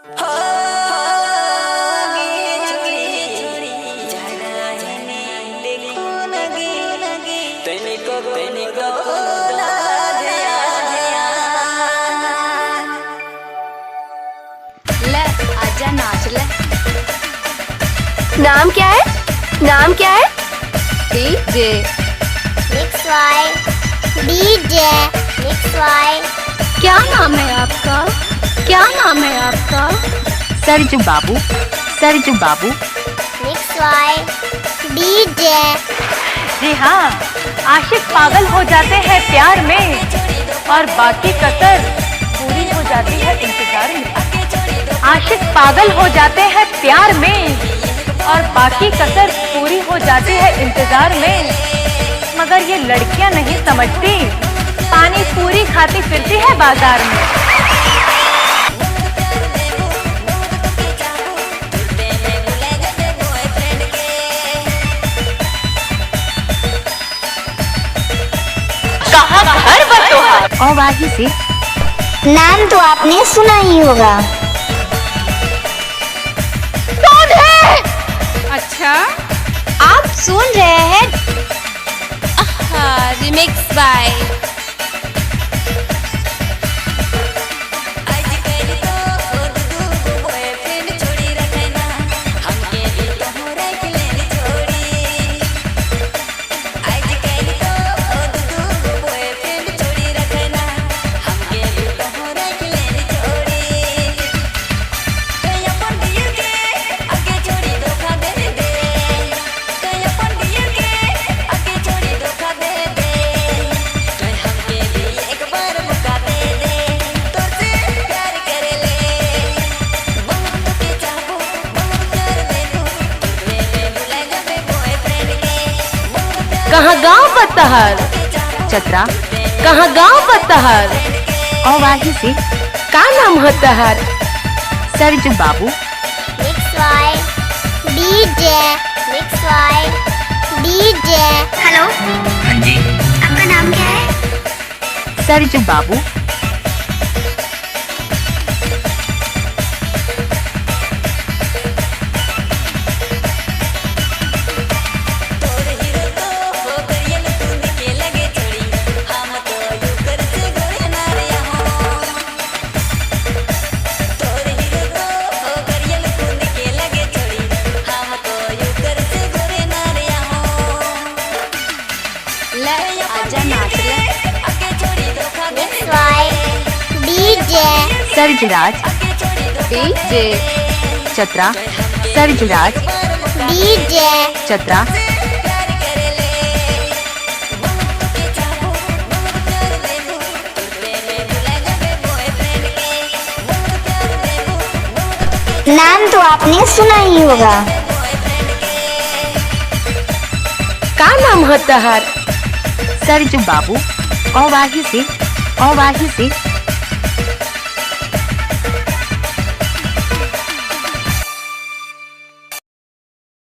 ले आजा नाच ले। नाम क्या है? नाम क्या है? DJ mix Y DJ mix Y. क्या नाम है आपका? क्या नाम है आपका? Sarju Babu, Sarju Babu. Mix Y DJ. जी हाँ, आशिक पागल हो जाते हैं प्यार में और बाकी कसर पूरी हो जाती है इंतजार में। आशिक पागल हो जाते हैं प्यार में और बाकी कसर पूरी हो जाती है इंतजार में। मगर ये लड़कियां नहीं समझती, पानी पूरी खाती फिरती है बाजार में। कहाँ घर बतोहार और वाही से। नाम तो आपने सुना ही होगा। अच्छा आप सुन रहे हैं रिमिक्स बाय कहाँ गांव बतहर? चतरा कहाँ गांव बतहर? और वाही से। का नाम होता है? Sarju Babu. Mix Y DJ mix Y DJ. Hello हाँ जी, आपका नाम क्या है? सरजू बाबू। ले आजा नाच ले। Mix Y DJ. Sarjraj DJ Chatra, Sarjraj DJ. Chatra. नाम तो आपने सुना ही होगा। का नाम होता है? सरजू बाबू और वाही से। और वाही से।